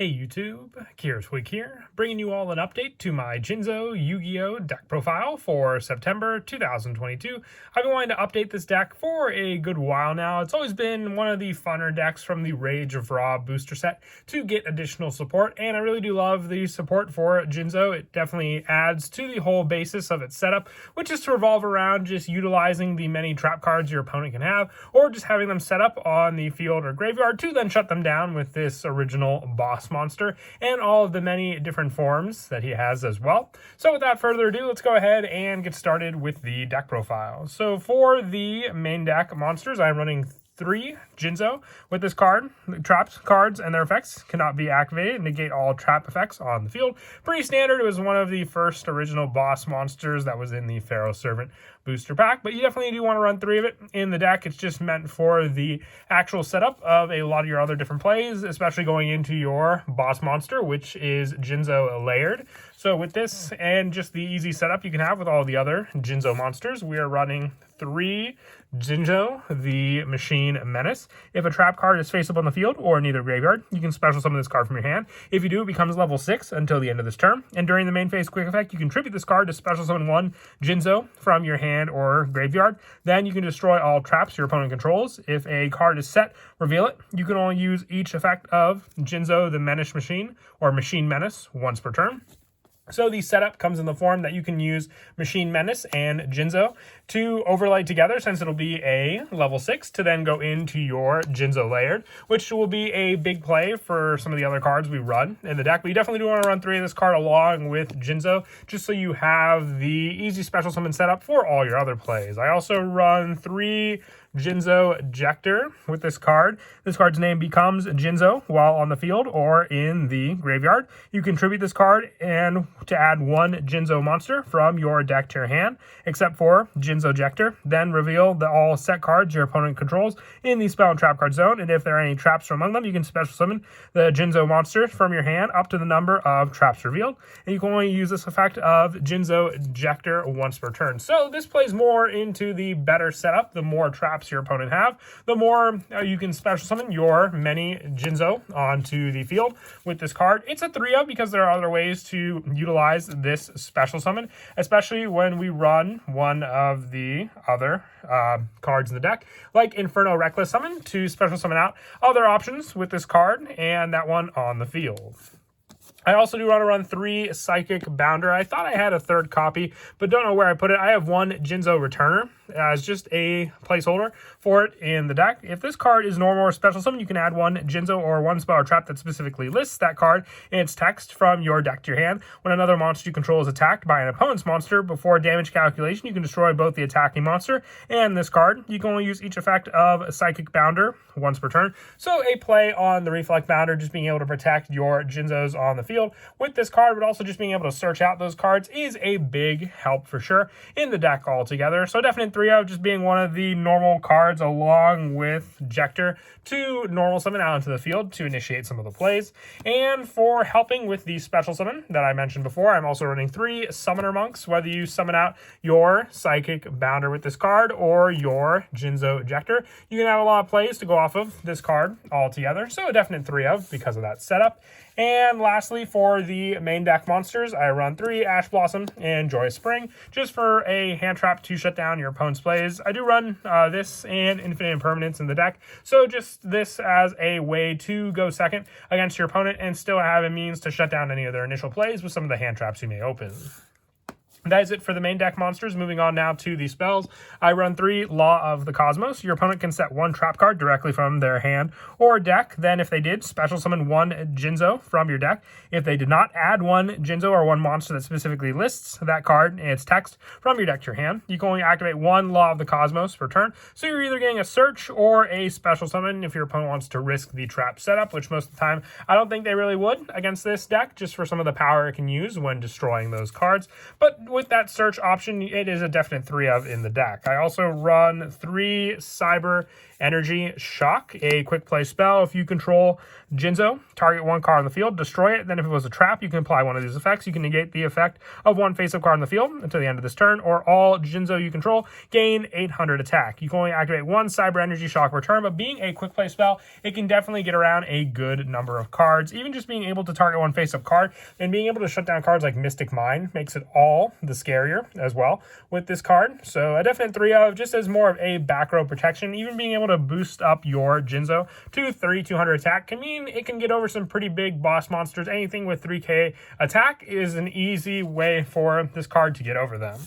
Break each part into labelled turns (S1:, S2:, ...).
S1: Hey YouTube, Twig here, bringing you all an update to my Jinzo Yugioh deck profile for September 2022. I've been wanting to update this deck for a good while now. It's always been one of the funner decks from the Rage of Ra booster set to get additional support, and I really do love the support for Jinzo. It definitely adds to the whole basis of its setup, which is to revolve around just utilizing the many trap cards your opponent can have, or just having them set up on the field or graveyard to then shut them down with this original boss monster and all of the many different forms that he has as well. So without further ado, let's go ahead and get started with the deck profile. So for the main deck monsters, I'm running 3 Jinzo with this card. Trapped cards and their effects cannot be activated. Negate all trap effects on the field. Pretty standard. It was one of the first original boss monsters that was in the Pharaoh Servant booster pack, but you definitely do want to run 3 of it in the deck. It's just meant for the actual setup of a lot of your other different plays, especially going into your boss monster, which is Jinzo layered. So with this and just the easy setup you can have with all the other Jinzo monsters, we are running 3 Jinzo, the Machine Menace. If a trap card is face up on the field or in either graveyard, you can special summon this card from your hand. If you do, it becomes level 6 until the end of this turn. And during the main phase quick effect, you contribute this card to special summon 1 Jinzo from your hand or graveyard. Then you can destroy all traps your opponent controls. If a card is set, reveal it. You can only use each effect of Jinzo, the Menace Machine, or Machine Menace once per turn. So the setup comes in the form that you can use Machine Menace and Jinzo to overlay together, since it'll be a level 6 to then go into your Jinzo layered, which will be a big play for some of the other cards we run in the deck. But you definitely do want to run 3 of this card along with Jinzo, just so you have the easy special summon setup for all your other plays. I also run 3 Jinzo Ejector with this card. This card's name becomes Jinzo while on the field or in the graveyard. You contribute this card and to add 1 Jinzo monster from your deck to your hand, except for Jinzo Ejector. Then reveal all set cards your opponent controls in the spell and trap card zone, and if there are any traps among them, you can special summon the Jinzo monster from your hand up to the number of traps revealed, and you can only use this effect of Jinzo Ejector once per turn. So this plays more into the better setup. The more traps your opponent have, the more you can special summon your many Jinzo onto the field with this card. It's a 3-of because there are other ways to utilize this special summon, especially when we run one of the other cards in the deck, like Inferno Reckless Summon, to special summon out other options with this card and that one on the field. I also do want to run 3 Psychic Bounder. I thought I had a 3rd copy, but don't know where I put it. I have 1 Jinzo Returner as just a placeholder for it in the deck. If this card is normal or special summon, you can add 1 Jinzo or 1 spell or trap that specifically lists that card in its text from your deck to your hand. When another monster you control is attacked by an opponent's monster, before damage calculation, you can destroy both the attacking monster and this card. You can only use each effect of Psychic Bounder once per turn. So a play on the Reflect Bounder, just being able to protect your Jinzos on the field with this card, but also just being able to search out those cards is a big help for sure in the deck altogether. So definite 3-of, just being one of the normal cards along with Ejector to normal summon out into the field to initiate some of the plays. And for helping with the special summon that I mentioned before, I'm also running 3 Summoner Monks, whether you summon out your Psychic Bounder with this card or your Jinzo Ejector. You can have a lot of plays to go off of this card altogether, so a definite 3-of because of that setup. And lastly, for the main deck monsters, I run 3 Ash Blossom and Joyous Spring, just for a hand trap to shut down your opponent's plays. I do run this and Infinite Impermanence in the deck, so just this as a way to go second against your opponent and still have a means to shut down any of their initial plays with some of the hand traps you may open. That is it for the main deck monsters. Moving on now to the spells. I run 3 Law of the Cosmos. Your opponent can set 1 trap card directly from their hand or deck. Then if they did, special summon 1 Jinzo from your deck. If they did not, add 1 Jinzo or 1 monster that specifically lists that card in its text from your deck to your hand. You can only activate 1 Law of the Cosmos per turn. So you're either getting a search or a special summon if your opponent wants to risk the trap setup, which most of the time I don't think they really would against this deck, just for some of the power it can use when destroying those cards. But with that search option, it is a definite 3-of in the deck. I also run 3 Cyber Energy Shock, a quick play spell. If you control Jinzo, target one card on the field, destroy it. Then if it was a trap, you can apply one of these effects. You can negate the effect of one face-up card on the field until the end of this turn, or all Jinzo you control gain 800 attack. You can only activate one Cyber Energy Shock per turn, but being a quick play spell, it can definitely get around a good number of cards. Even just being able to target one face-up card and being able to shut down cards like Mystic Mind makes it all the scarier as well with this card. So a definite 3 of, just as more of a back row protection. Even being able to boost up your Jinzo to 3,200 attack can mean it can get over some pretty big boss monsters. Anything with 3k attack is an easy way for this card to get over them.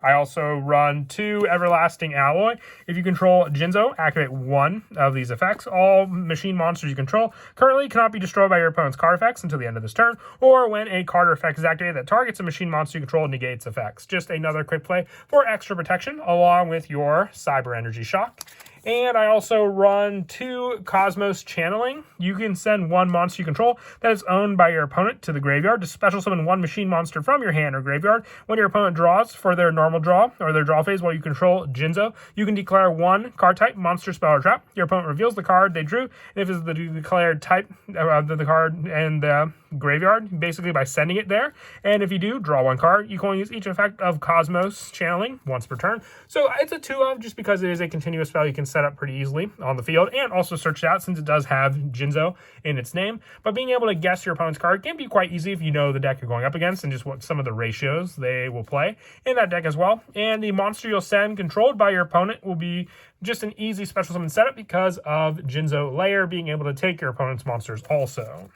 S1: I also run 2 Everlasting Alloy. If you control Jinzo, activate one of these effects. All machine monsters you control currently cannot be destroyed by your opponent's card effects until the end of this turn, or when a card or effect is activated that targets a machine monster you control, negates effects. Just another quick play for extra protection, along with your Cyber Energy Shock. And I also run 2 Cosmos Channeling. You can send one monster you control that is owned by your opponent to the graveyard to special summon one machine monster from your hand or graveyard. When your opponent draws for their normal draw or their draw phase while you control Jinzo, you can declare one card type, monster, spell, or trap. Your opponent reveals the card they drew, and if it's the declared type of the card and the graveyard, basically by sending it there. And if you do, draw one card. You can only use each effect of Cosmos Channeling once per turn. So it's a 2 of, just because it is a continuous spell you can set up pretty easily on the field, and also search it out since it does have Jinzo in its name. But being able to guess your opponent's card can be quite easy if you know the deck you're going up against and just what some of the ratios they will play in that deck as well. And the monster you'll send controlled by your opponent will be just an easy special summon setup because of Jinzo Lair being able to take your opponent's monsters also.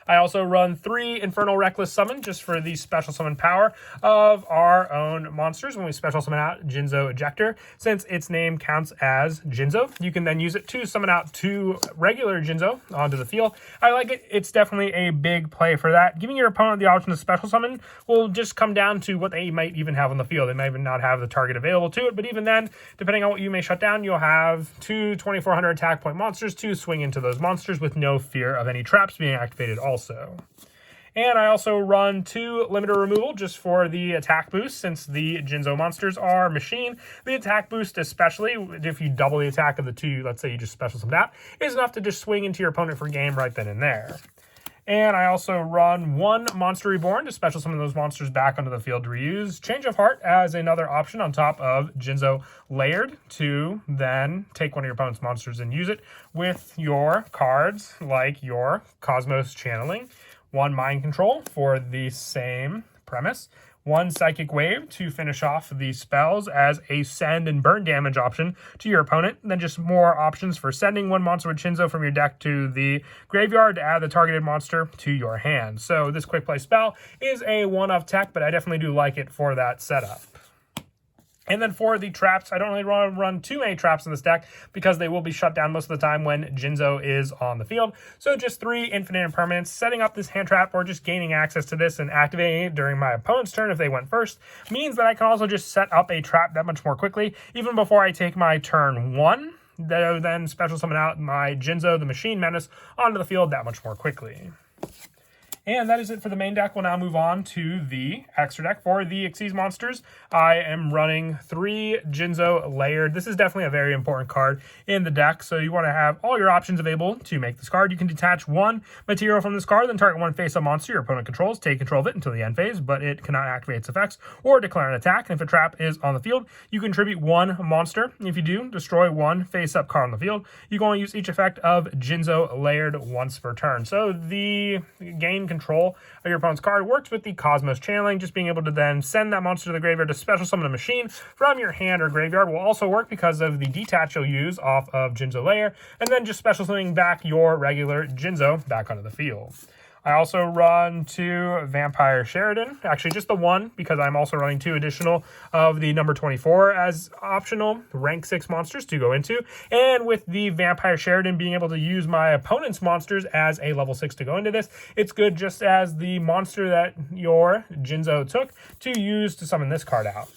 S1: I also run 3 Infernal Reckless Summon just for the special summon power of our own monsters when we special summon out Jinzo Ejector. Since its name counts as Jinzo, you can then use it to summon out 2 regular Jinzo onto the field. I like it. It's definitely a big play for that. Giving your opponent the option to special summon will just come down to what they might even have on the field. They might even not have the target available to it, but even then, depending on what you may shut down, you'll have 2 2,400 attack point monsters to swing into those monsters with no fear of any traps being activated also. And I also run 2 limiter removal just for the attack boost, since the Jinzo monsters are machine. The attack boost, especially if you double the attack of the 2, let's say you just special summon out, is enough to just swing into your opponent for game right then and there. And I also run 1 Monster Reborn to special summon those monsters back onto the field to reuse. Change of Heart as another option on top of Jinzo Layered to then take one of your opponent's monsters and use it with your cards like your Cosmos Channeling. 1 Mind Control for the same premise. 1 Psychic Wave to finish off the spells as a send and burn damage option to your opponent. And then just more options for sending 1 monster with Jinzo from your deck to the graveyard to add the targeted monster to your hand. So this quick play spell is a 1-of tech, but I definitely do like it for that setup. And then for the traps, I don't really want to run too many traps in this deck because they will be shut down most of the time when Jinzo is on the field. So just 3 infinite impermanents, setting up this hand trap or just gaining access to this and activating it during my opponent's turn if they went first means that I can also just set up a trap that much more quickly, even before I take my turn 1. Then special summon out my Jinzo, the Machine Menace, onto the field that much more quickly. And that is it for the main deck. We'll now move on to the extra deck. For the Xyz monsters, I am running 3 Jinzo Layered. This is definitely a very important card in the deck, so you want to have all your options available to make this card. You can detach 1 material from this card, then target 1 face-up monster your opponent controls, take control of it until the end phase, but it cannot activate its effects or declare an attack. And if a trap is on the field, you contribute 1 monster. If you do, destroy 1 face-up card on the field. You can only use each effect of Jinzo Layered once per turn. So the gain control of your opponent's card works with the Cosmos Channeling. Just being able to then send that monster to the graveyard to special summon a machine from your hand or graveyard will also work because of the detach you'll use off of Jinzo Layer, and then just special summoning back your regular Jinzo back onto the field. I also run 2 Vampire Sheridan, actually just the 1 because I'm also running 2 additional of the number 24 as optional rank 6 monsters to go into. And with the Vampire Sheridan being able to use my opponent's monsters as a level 6 to go into this, it's good just as the monster that your Jinzo took to use to summon this card out.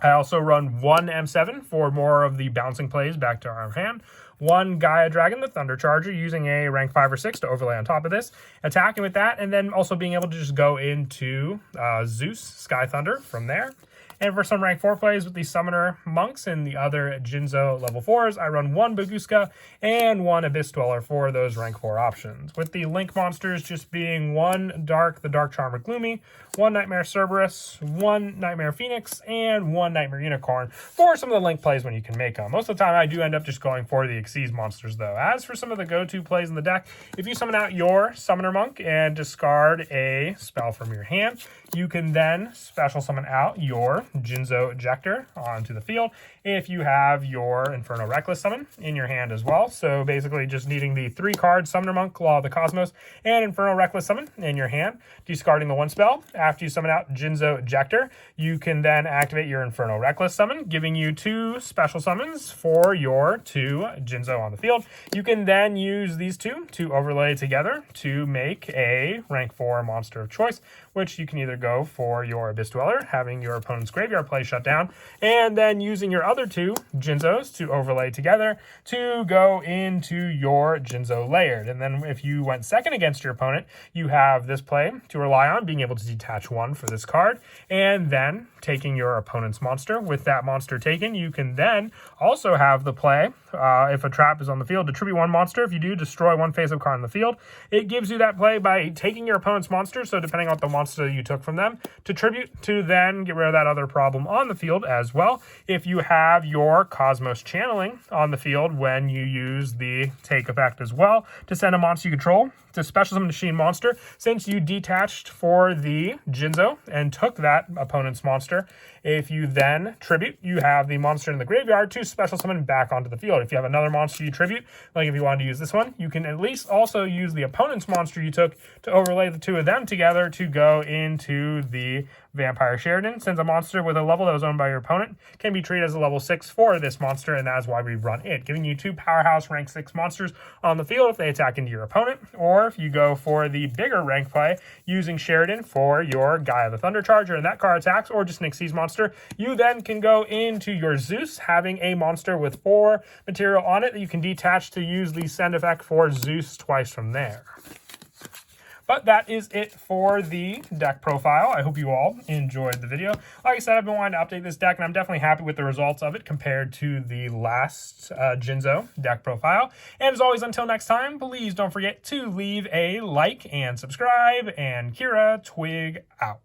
S1: I also run 1 M7 for more of the bouncing plays back to our hand. 1 Gaia Dragon, the Thunder Charger, using a rank 5 or 6 to overlay on top of this, attacking with that, and then also being able to just go into Zeus, Sky Thunder from there. And for some rank 4 plays with the Summoner Monks and the other Jinzo level 4s, I run 1 Baguska and 1 Abyss Dweller for those rank 4 options. With the Link monsters just being 1 Dark, the Dark Charmer Gloomy, 1 Nightmare Cerberus, 1 Nightmare Phoenix, and 1 Nightmare Unicorn for some of the Link plays when you can make them. Most of the time I do end up just going for the Xyz monsters though. As for some of the go-to plays in the deck, if you summon out your Summoner Monk and discard a spell from your hand, you can then special summon out your Jinzo Ejector onto the field if you have your Infernal Reckless summon in your hand as well. So basically just needing the 3-card Summoner Monk, Law of the Cosmos, and Infernal Reckless summon in your hand, discarding the 1 spell. After you summon out Jinzo Ejector, you can then activate your Infernal Reckless summon, giving you 2 special summons for your 2 Jinzo on the field. You can then use these 2 to overlay together to make a rank 4 monster of choice, which you can either go for your Abyss Dweller, having your opponent's graveyard play shut down, and then using your other 2 Jinzos to overlay together to go into your Jinzo Layered. And then if you went second against your opponent, you have this play to rely on, being able to detach 1 for this card, and then taking your opponent's monster. With that monster taken, you can then also have the play, if a trap is on the field, to tribute 1 monster. If you do, destroy 1 face-up card on the field. It gives you that play by taking your opponent's monster, so depending on the monster you took from them, to tribute, to then get rid of that other problem on the field as well. If you have your Cosmos Channeling on the field when you use the take effect as well, to send a monster you control to special summon machine monster, since you detached for the Jinzo and took that opponent's monster, if you then tribute, you have the monster in the graveyard to special summon back onto the field. If you have another monster you tribute, like if you wanted to use this one, you can at least also use the opponent's monster you took to overlay the 2 of them together to go into the Vampire Sheridan. Since a monster with a level that was owned by your opponent can be treated as a level 6 for this monster, and that is why we run it, giving you 2 powerhouse rank 6 monsters on the field if they attack into your opponent, or if you go for the bigger rank play using Sheridan for your Gaia the Thunder Charger and that card attacks, or just an Xyz monster, you then can go into your Zeus, having a monster with 4 material on it that you can detach to use the send effect for Zeus twice from there. But that is it for the deck profile. I hope you all enjoyed the video. Like I said, I've been wanting to update this deck, and I'm definitely happy with the results of it compared to the last Jinzo deck profile. And as always, until next time, please don't forget to leave a like and subscribe, and Kira Twig out.